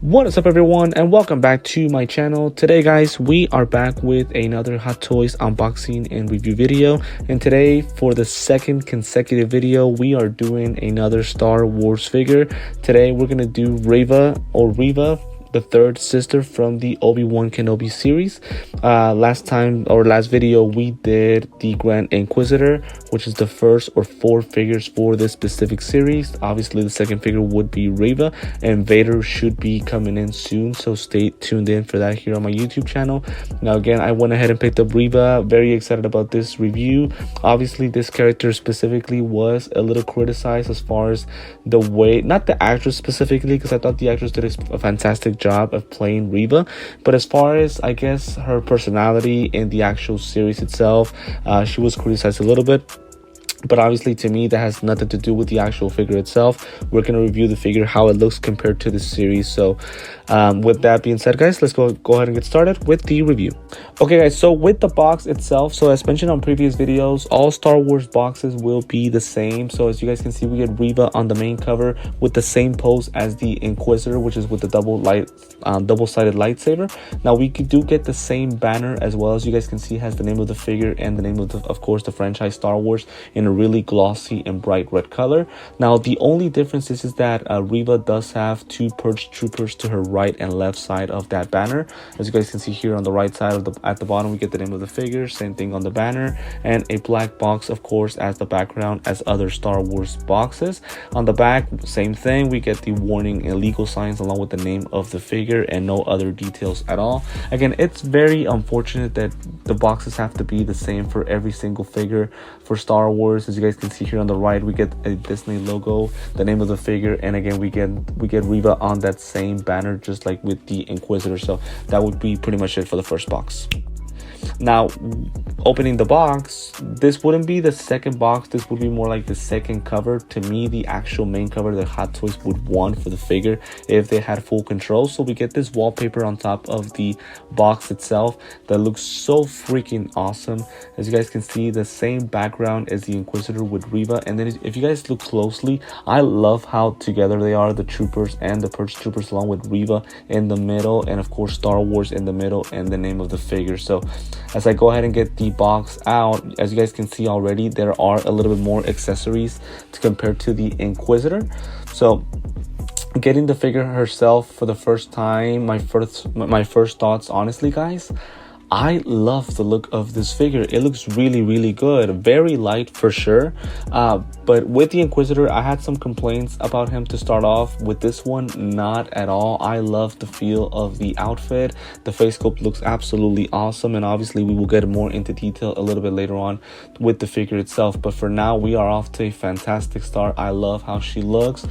What is up, everyone, and welcome back to my channel. Today, guys, we are back with another Hot Toys unboxing and review video, and today, for the second consecutive video, we are doing another Star Wars figure. Today we're gonna do Reva, the third sister from the Obi-Wan Kenobi series. Last video, we did the Grand Inquisitor, which is the first or four figures for this specific series. Obviously, the second figure would be Reva, and Vader should be coming in soon, so stay tuned in for that here on my YouTube channel. Now, again, I went ahead and picked up Reva. Very excited about this review. Obviously, this character specifically was a little criticized as far as the way, not the actress specifically, because I thought the actress did a fantastic job of playing Reva, but as far as, I guess, her personality in the actual series itself, she was criticized a little bit. But obviously, to me, that has nothing to do with the actual figure itself. We're going to review the figure, how it looks compared to the series. So with that being said, guys, let's go ahead and get started with the review. Okay, guys, so with the box itself, so as mentioned on previous videos, all Star Wars boxes will be the same. So as you guys can see, we get Reva on the main cover with the same pose as the Inquisitor, which is with the double-sided lightsaber. Now, we do get the same banner as well. As you guys can see, has the name of the figure and the name of course, the franchise Star Wars in a really glossy and bright red color. Now, the only difference is that Reva does have two Purge Troopers to her right and left side of that banner. As you guys can see here on the right side at the bottom, we get the name of the figure, same thing on the banner, and a black box, of course, as the background as other Star Wars boxes. On the back, same thing, we get the warning and legal signs along with the name of the figure and no other details at all. Again, it's very unfortunate that the boxes have to be the same for every single figure for Star Wars. As you guys can see here on the right, we get a Disney logo, the name of the figure, and again we get Reva on that same banner, just like with the Inquisitor. So that would be pretty much it for the first box. Now, opening the box, this wouldn't be the second box, this would be more like the second cover. To me, the actual main cover that Hot Toys would want for the figure if they had full control. So we get this wallpaper on top of the box itself that looks so freaking awesome. As you guys can see, the same background as the Inquisitor with Reva, and then if you guys look closely, I love how together they are, the troopers and the Purge Troopers, along with Reva in the middle, and of course Star Wars in the middle, and the name of the figure. So as I go ahead and get the box out, as you guys can see already, there are a little bit more accessories to compare to the Inquisitor. So getting the figure herself for the first time, my first thoughts, honestly, guys, I love the look of this figure. It looks really good, very light for sure, but with the Inquisitor, I had some complaints about him to start off. With this one, not at all. I love the feel of the outfit. The face sculpt looks absolutely awesome, and obviously we will get more into detail a little bit later on with the figure itself, but for now we are off to a fantastic start. I love how she looks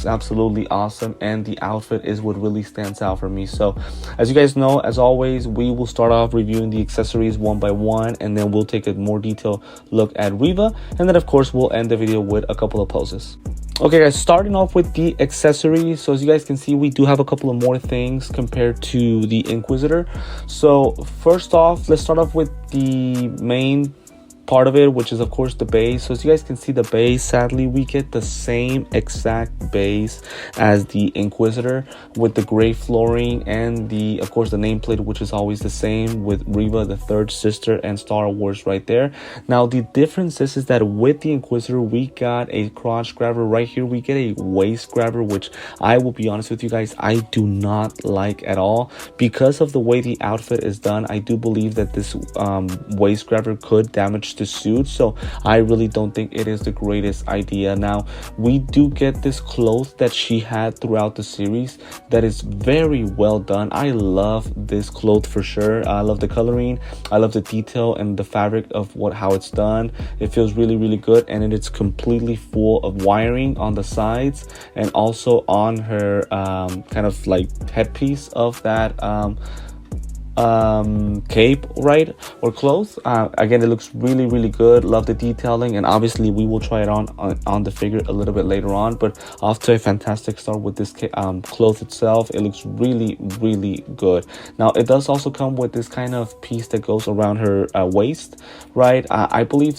absolutely awesome, and the outfit is what really stands out for me. So as you guys know, as always, we will start off reviewing the accessories one by one, and then we'll take a more detailed look at Reva, and then of course we'll end the video with a couple of poses. Okay, guys, starting off with the accessories. So as you guys can see, we do have a couple of more things compared to the Inquisitor. So first off, let's start off with the main part of it, which is of course the base. So as you guys can see, the base, sadly we get the same exact base as the Inquisitor, with the gray flooring and the, of course, the nameplate, which is always the same with Reva, the third sister, and Star Wars right there. Now the difference is that with the Inquisitor, we got a crotch grabber. Right here we get a waist grabber, which I will be honest with you guys, I do not like at all. Because of the way the outfit is done, I do believe that this waist grabber could damage the suit, so I really don't think it is the greatest idea. Now, we do get this cloth that she had throughout the series that is very well done. I love this cloth for sure. I love the coloring, I love the detail and the fabric of how it's done. It feels really good, and it's completely full of wiring on the sides and also on her kind of like headpiece of that cape, right, or clothes. Again, it looks really good. Love the detailing, and obviously we will try it on the figure a little bit later on, but off to a fantastic start with this cloth itself. It looks really good. Now it does also come with this kind of piece that goes around her waist, right? I believe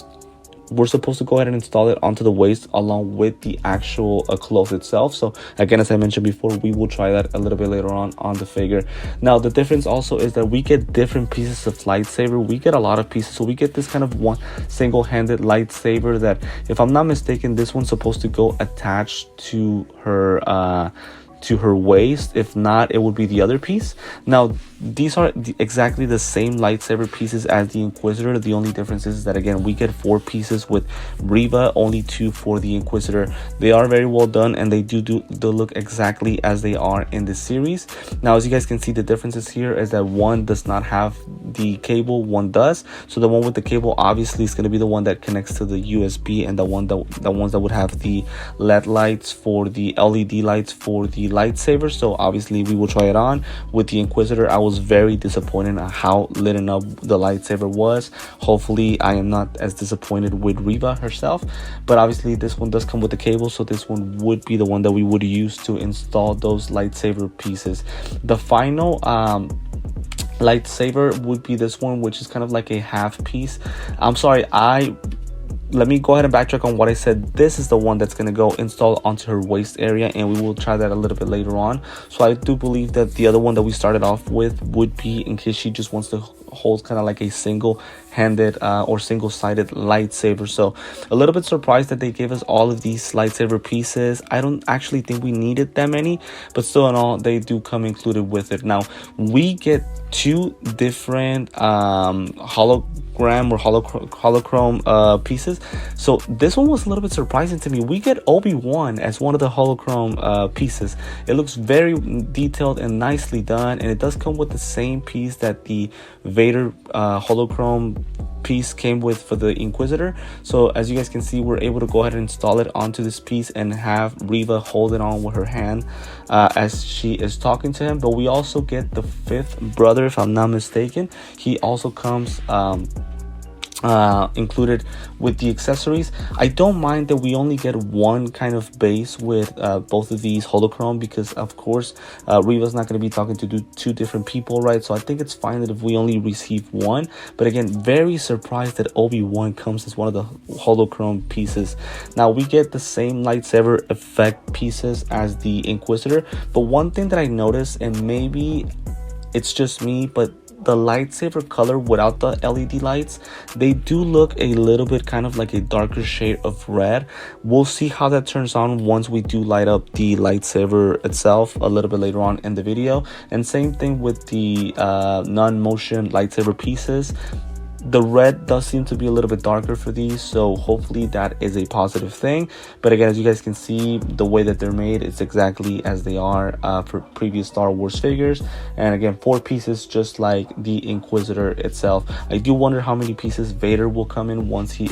we're supposed to go ahead and install it onto the waist along with the actual cloth itself. So again, as I mentioned before, we will try that a little bit later on the figure. Now the difference also is that we get different pieces of lightsaber. We get a lot of pieces, so we get this kind of one single-handed lightsaber that, if I'm not mistaken, this one's supposed to go attached to her waist. If not, it would be the other piece. Now these are exactly the same lightsaber pieces as the Inquisitor. The only difference is that, again, we get 4 pieces with Reva, only 2 for the Inquisitor. They are very well done, and they do look exactly as they are in the series. Now, as you guys can see, the differences here is that one does not have the cable, one does. So the one with the cable obviously is going to be the one that connects to the USB, and the ones that would have the LED lights for the LED lights for the lightsaber. So obviously we will try it on. With the Inquisitor, I was very disappointed at how lit up the lightsaber was. Hopefully I am not as disappointed with Reva herself, but obviously this one does come with the cable, so this one would be the one that we would use to install those lightsaber pieces. The final lightsaber would be this one, which is kind of like a half piece. I'm sorry, let me go ahead and backtrack on what I said. This is the one that's going to go installed onto her waist area, and we will try that a little bit later on. So I do believe that the other one that we started off with would be in case she just wants to hold kind of like a single-handed or single-sided lightsaber. So a little bit surprised that they gave us all of these lightsaber pieces. I don't actually think we needed that many, but still in all, they do come included with it. Now we get 2 different hologram or holochrome pieces. So this one was a little bit surprising to me. We get Obi-Wan as one of the holochrome pieces. It looks very detailed and nicely done, and it does come with the same piece that the Vader holochrome piece came with for the Inquisitor. So as you guys can see, we're able to go ahead and install it onto this piece and have Reva hold it on with her hand as she is talking to him. But we also get the 5th brother, if I'm not mistaken. He also comes included with the accessories. I don't mind that we only get one kind of base with both of these holochrome, because of course Reva's not going to be talking to 2 different people, right? So I think it's fine that if we only receive one. But again, very surprised that Obi-Wan comes as one of the holochrome pieces. Now we get the same lightsaber effect pieces as the Inquisitor, but one thing that I noticed, and maybe it's just me, but the lightsaber color without the LED lights, they do look a little bit kind of like a darker shade of red. We'll see how that turns on once we do light up the lightsaber itself a little bit later on in the video. And same thing with the non-motion lightsaber pieces. The red does seem to be a little bit darker for these, so hopefully that is a positive thing. But again, as you guys can see, the way that they're made, it's exactly as they are for previous Star Wars figures. And again, 4 pieces, just like the Inquisitor itself. I do wonder how many pieces Vader will come in once he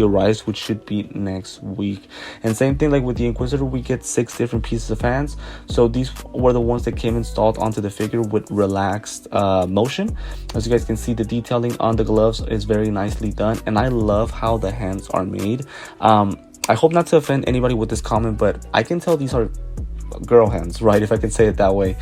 arrives, which should be next week. And same thing like with the Inquisitor, we get 6 different pieces of hands. So these were the ones that came installed onto the figure with relaxed motion. As you guys can see, the detailing on the gloves is very nicely done, and I love how the hands are made. I hope not to offend anybody with this comment, but I can tell these are girl hands, right, if I can say it that way.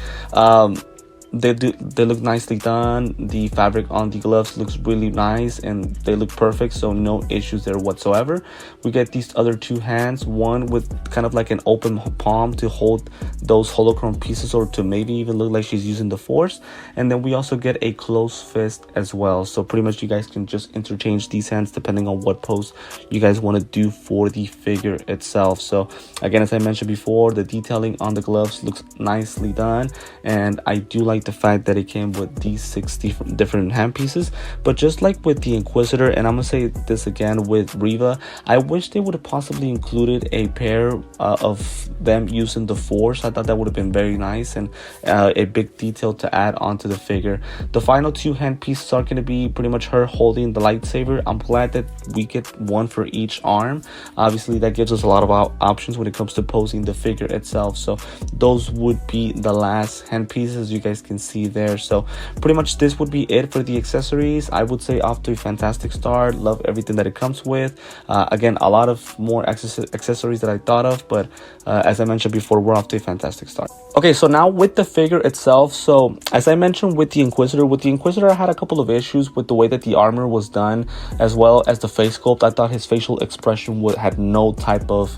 They look nicely done. The fabric on the gloves looks really nice, and they look perfect, so no issues there whatsoever. We get these other 2 hands, one with kind of like an open palm to hold those holochrome pieces, or to maybe even look like she's using the Force. And then we also get a closed fist as well, so pretty much you guys can just interchange these hands depending on what pose you guys want to do for the figure itself. So again, as I mentioned before, the detailing on the gloves looks nicely done, and I do like the fact that it came with these 6 different hand pieces. But just like with the Inquisitor, and I'm gonna say this again with Reva, I wish they would have possibly included a pair of them using the Force. I thought that would have been very nice, and a big detail to add onto the figure. The final 2 hand pieces are going to be pretty much her holding the lightsaber. I'm glad that we get one for each arm. Obviously that gives us a lot of options when it comes to posing the figure itself. So those would be the last hand pieces. You guys can can see there. So pretty much this would be it for the accessories. I would say off to a fantastic start. Love everything that it comes with. Again, a lot of more accessories that I thought of, but as I mentioned before, we're off to a fantastic start. Okay, so now with the figure itself, so as I mentioned with the Inquisitor, I had a couple of issues with the way that the armor was done, as well as the face sculpt. I thought his facial expression had no type of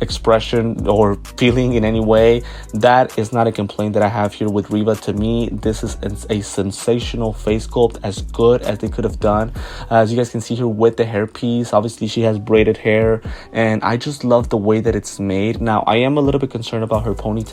expression or feeling in any way. That is not a complaint that I have here with Reva. To me, this is a sensational face sculpt, as good as they could have done. As you guys can see here with the hairpiece, obviously she has braided hair, and I just love the way that it's made. Now, I am a little bit concerned about her ponytail.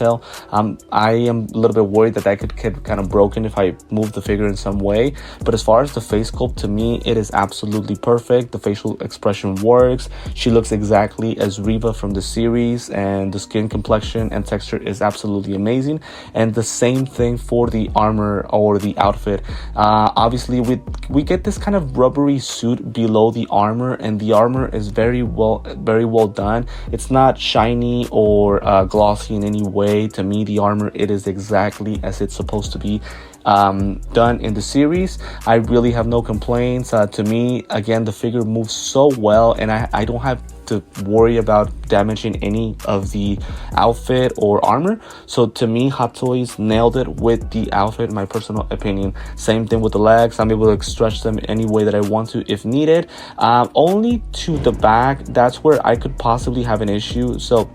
I am a little bit worried that could get kind of broken if I move the figure in some way. But as far as the face sculpt, to me, it is absolutely perfect. The facial expression works. She looks exactly as Reva from the series, and the skin complexion and texture is absolutely amazing. And the same thing for the armor or the outfit. Obviously, we get this kind of rubbery suit below the armor, and the armor is very well done. It's not shiny or glossy in any way. To me, the armor, it is exactly as it's supposed to be done in the series. I really have no complaints. To me, again, the figure moves so well, and I don't have to worry about damaging any of the outfit or armor. So to me, Hot Toys nailed it with the outfit, in my personal opinion. Same thing with the legs. I'm able to stretch them any way that I want to if needed. Only to the back, that's where I could possibly have an issue. So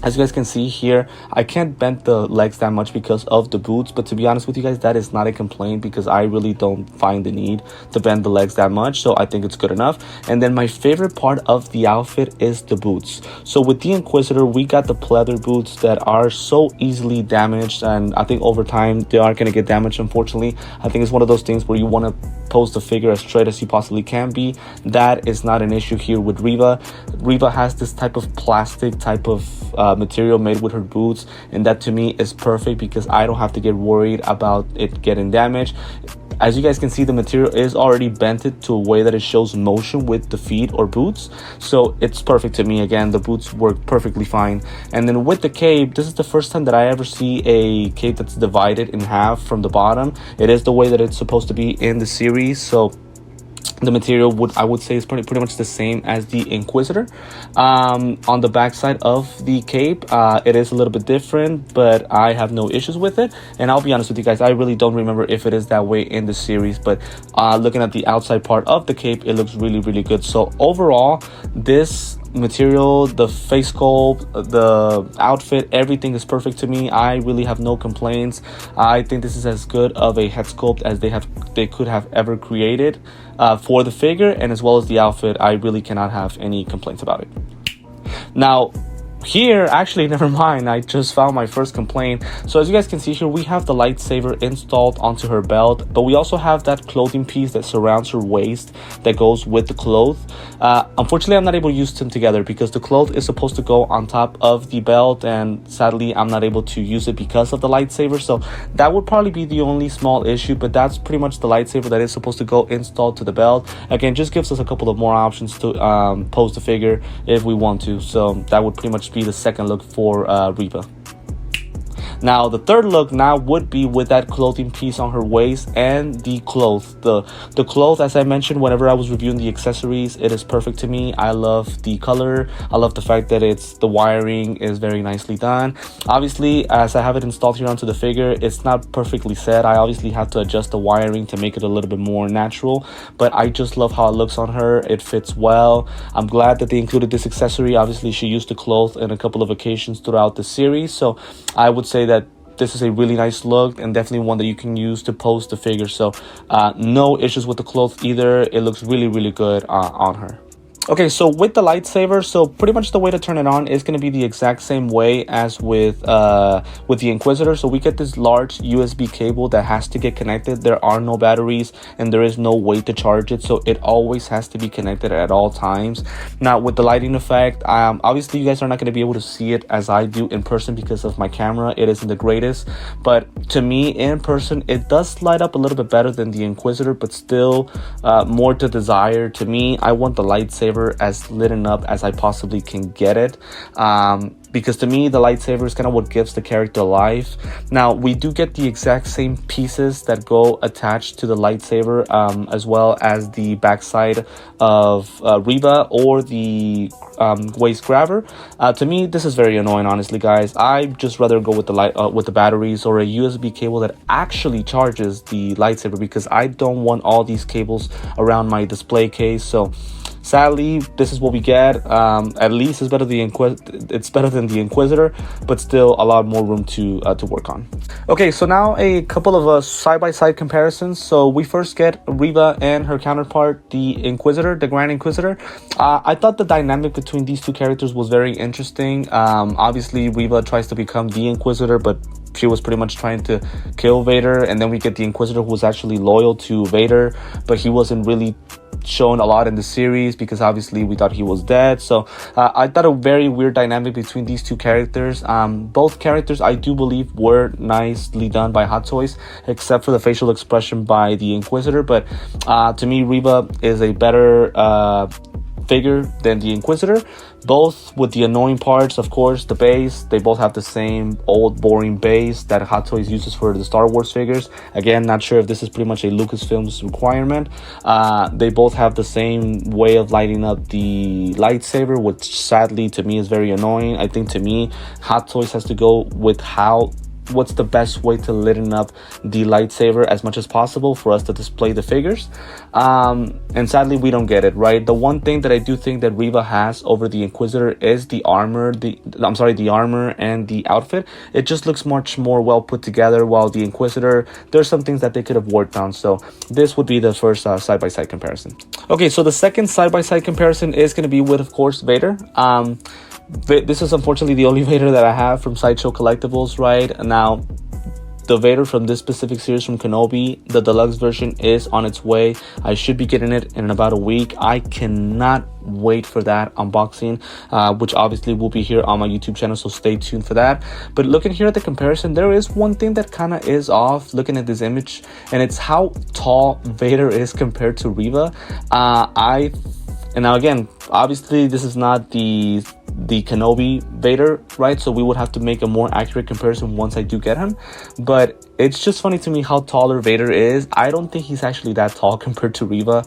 as you guys can see here, I can't bend the legs that much because of the boots, but to be honest with you guys, that is not a complaint because I really don't find the need to bend the legs that much, so I think it's good enough. And then my favorite part of the outfit is the boots. So with the Inquisitor, we got the pleather boots that are so easily damaged, and I think over time they are going to get damaged, unfortunately. I think it's one of those things where you want to pose the figure as straight as you possibly can be. That is not an issue here with Reva. Reva has this type of plastic type of material made with her boots, and that to me is perfect because I don't have to get worried about it getting damaged. As you guys can see, the material is already bented to a way that it shows motion with the feet or boots, so it's perfect to me. Again, the boots work perfectly fine. And then with the cape, this is the first time that I ever see a cape that's divided in half from the bottom. It is the way that it's supposed to be in the series, so the material I would say is pretty much the same as the Inquisitor. On the back side of the cape, it is a little bit different, but I have no issues with it. And I'll be honest with you guys, I really don't remember if it is that way in the series, but looking at the outside part of the cape, it looks really good. So overall, this material, the face sculpt, the outfit, everything is perfect to me. I really have no complaints. I think this is as good of a head sculpt as they could have ever created for the figure, and as well as the outfit. I really cannot have any complaints about it. Now here, actually, never mind, I just found my first complaint. So as you guys can see here, we have the lightsaber installed onto her belt, but we also have that clothing piece that surrounds her waist that goes with the cloth. Unfortunately, I'm not able to use them together because the cloth is supposed to go on top of the belt, and sadly I'm not able to use it because of the lightsaber. So that would probably be the only small issue, but that's pretty much the lightsaber that is supposed to go installed to the belt. Again, just gives us a couple of more options to pose the figure if we want to. So that would pretty much be the second look for Reva. Now the third look now would be with that clothing piece on her waist and the clothes. The clothes, as I mentioned whenever I was reviewing the accessories, it is perfect to me. I love the color. I love the fact that the wiring is very nicely done. Obviously, as I have it installed here onto the figure, it's not perfectly set. I obviously have to adjust the wiring to make it a little bit more natural, but I just love how it looks on her. It fits well. I'm glad that they included this accessory. Obviously, she used the clothes in a couple of occasions throughout the series, so I would say that this is a really nice look and definitely one that you can use to pose the figure. So no issues with the clothes either. It looks really good on her. Okay, so with the lightsaber, so pretty much the way to turn it on is going to be the exact same way as with the Inquisitor. So we get this large USB cable that has to get connected. There are no batteries and there is no way to charge it, so it always has to be connected at all times. Now with the lighting effect, obviously you guys are not going to be able to see it as I do in person because of my camera. It isn't the greatest, but to me in person it does light up a little bit better than the Inquisitor, but still more to desire. To me, I want the lightsaber lightsaber as lit up as I possibly can get it. Because to me, the lightsaber is kind of what gives the character life. Now, we do get the exact same pieces that go attached to the lightsaber, as well as the backside of Reva or the waist grabber. To me, this is very annoying, honestly, guys. I just rather go with the batteries or a USB cable that actually charges the lightsaber, because I don't want all these cables around my display case. So sadly, this is what we get. At least it's better than the Inquisitor, but still a lot more room to work on. Okay, so now a couple of side-by-side comparisons. So we first get Reva and her counterpart, the Inquisitor, the Grand Inquisitor. I thought the dynamic between these two characters was very interesting. Obviously, Reva tries to become the Inquisitor, but she was pretty much trying to kill Vader. And then we get the Inquisitor, who was actually loyal to Vader, but he wasn't really shown a lot in the series because obviously we thought he was dead. So I thought a very weird dynamic between these two characters. Both characters, I do believe, were nicely done by Hot Toys, except for the facial expression by the Inquisitor. But to me, Reva is a better figure than the Inquisitor, both with the annoying parts. Of course, the base, they both have the same old boring base that Hot Toys uses for the Star Wars figures. Again, not sure if this is pretty much a Lucasfilm's requirement. They both have the same way of lighting up the lightsaber, which sadly to me is very annoying. I think to me, Hot Toys has to go with what's the best way to lighten up the lightsaber as much as possible for us to display the figures. And sadly, we don't get it, right? The one thing that I do think that Reva has over the Inquisitor is the armor, the armor and the outfit. It just looks much more well put together, while the Inquisitor, there's some things that they could have worked on. So this would be the first side-by-side comparison. Okay, so the second side-by-side comparison is going to be with, of course, Vader. This is unfortunately the only Vader that I have from Sideshow Collectibles, right? Now, the Vader from this specific series from Kenobi, the deluxe version, is on its way. I should be getting it in about a week. I cannot wait for that unboxing, which obviously will be here on my YouTube channel, so stay tuned for that. But looking here at the comparison, there is one thing that kind of is off looking at this image, and it's how tall Vader is compared to Reva. And now again, obviously this is not the Kenobi Vader, right? So we would have to make a more accurate comparison once I do get him. But it's just funny to me how taller Vader is. I don't think he's actually that tall compared to Reva.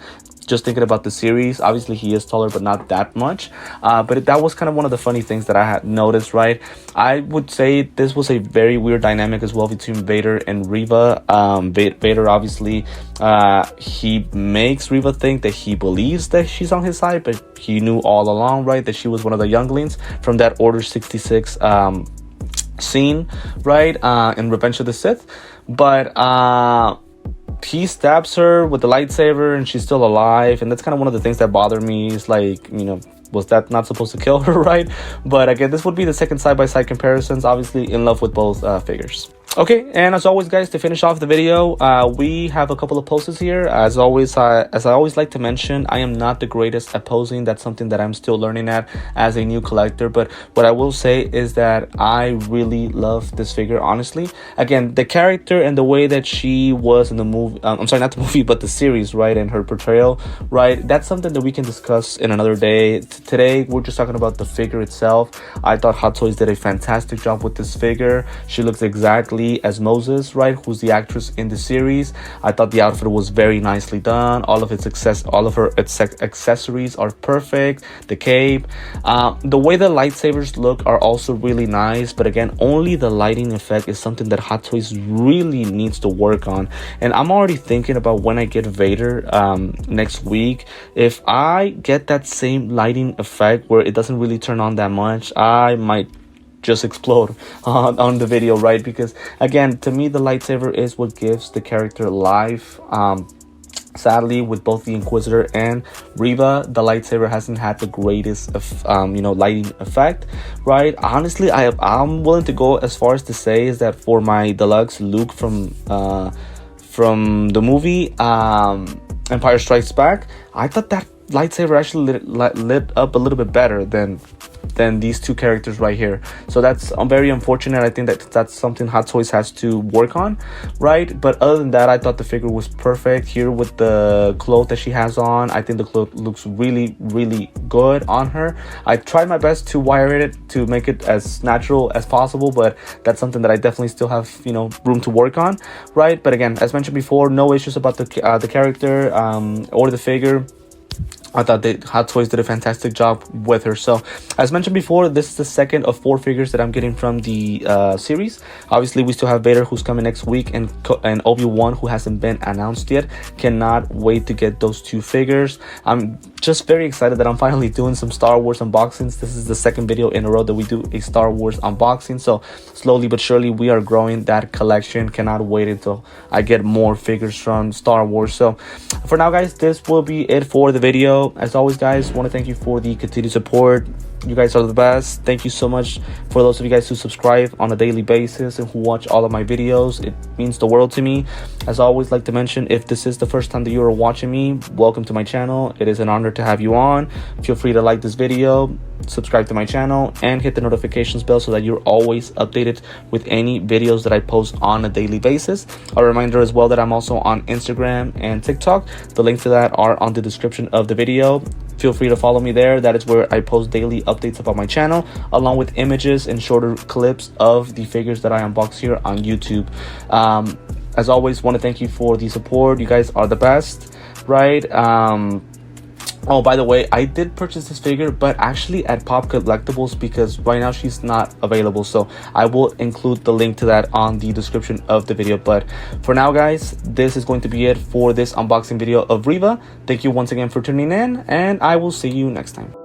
Just thinking about the series, obviously he is taller, but not that much. But that was kind of one of the funny things that I had noticed, right? I would say this was a very weird dynamic as well between Vader and Reva. Vader, obviously, he makes Reva think that he believes that she's on his side, but he knew all along, right, that she was one of the younglings from that Order 66 scene, right, in Revenge of the Sith. But he stabs her with the lightsaber and she's still alive, and that's kind of one of the things that bothered me. Is like, you know, was that not supposed to kill her, right? But again, this would be the second side-by-side comparisons. Obviously in love with both figures. Okay, and as always, guys, to finish off the video, we have a couple of poses here. As always, as I always like to mention, I am not the greatest at posing. That's something that I'm still learning at as a new collector. But what I will say is that I really love this figure, honestly. Again, the character and the way that she was in the movie, I'm sorry, not the movie, but the series, right, and her portrayal, right, that's something that we can discuss in another day. Today, we're just talking about the figure itself. I thought Hot Toys did a fantastic job with this figure. She looks exactly as Moses, right, who's the actress in the series. I thought the outfit was very nicely done. All of her accessories are perfect. The cape, the way the lightsabers look are also really nice. But again, only the lighting effect is something that Hot Toys really needs to work on. And I'm already thinking about when I get Vader next week, if I get that same lighting effect where it doesn't really turn on that much, I might just explode on the video, right? Because again, to me, the lightsaber is what gives the character life. Sadly, with both the Inquisitor and Reva, the lightsaber hasn't had the greatest lighting effect, right? Honestly, I'm willing to go as far as to say is that for my deluxe Luke from the movie Empire Strikes Back, I thought that lightsaber actually lit up a little bit better than than these two characters right here. So that's very unfortunate. I think that's something Hot Toys has to work on, right? But other than that, I thought the figure was perfect here with the cloth that she has on. I think the cloth looks really, really good on her. I tried my best to wire it to make it as natural as possible, but that's something that I definitely still have, you know, room to work on, right? But again, as mentioned before, no issues about the character or the figure. I thought that Hot Toys did a fantastic job with her. So, as mentioned before, this is the second of 4 figures that I'm getting from the series. Obviously, we still have Vader, who's coming next week, and Obi-Wan, who hasn't been announced yet. Cannot wait to get those 2 figures. I'm just very excited that I'm finally doing some Star Wars unboxings. This is the second video in a row that we do a Star Wars unboxing. So, slowly but surely, we are growing that collection. Cannot wait until I get more figures from Star Wars. So, for now, guys, this will be it for the video. As always, guys, want to thank you for the continued support. You guys are the best. Thank you so much for those of you guys who subscribe on a daily basis and who watch all of my videos. It means the world to me. As I always like to mention, if this is the first time that you are watching me, welcome to my channel. It is an honor to have you on. Feel free to like this video, subscribe to my channel, and hit the notifications bell so that you're always updated with any videos that I post on a daily basis. A reminder as well that I'm also on Instagram and TikTok. The links to that are on the description of the video. Feel free to follow me there. That is where I post daily updates about my channel, along with images and shorter clips of the figures that I unbox here on YouTube. As always, want to thank you for the support. You guys are the best, right? Oh, by the way, I did purchase this figure, but actually at Pop Collectibles, because right now she's not available. So I will include the link to that on the description of the video. But for now, guys, this is going to be it for this unboxing video of Reva. Thank you once again for tuning in, and I will see you next time.